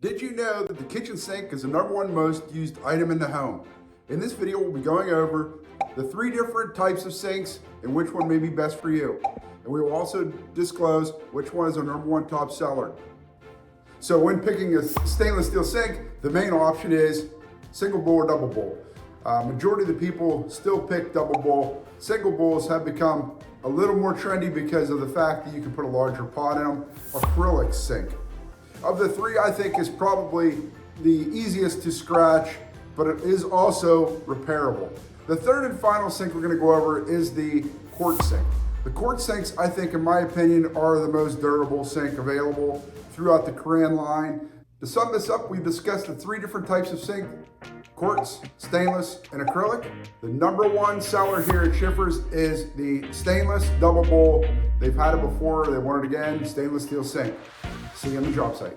Did you know that the kitchen sink is the #1 most used item in the home? In this video, we'll be going over the 3 different types of sinks and which one may be best for you. And we will also disclose which one is our #1 top seller. So when picking a stainless steel sink, the main option is single bowl or double bowl. Majority of the people still pick double bowl. Single bowls have become a little more trendy because of the fact that you can put a larger pot in them. Acrylic sink. Of the 3, I think is probably the easiest to scratch, but it is also repairable. The 3rd and final sink we're gonna go over is the QUARTZ sink. The QUARTZ sinks, I think, in my opinion, are the most durable sink available throughout the Karran line. To sum this up, we've discussed the 3 different types of sink: quartz, stainless, and acrylic. The #1 seller here at Schiffer's is the stainless double bowl. They've had it before, they want it again, stainless steel sink. See you on the job site.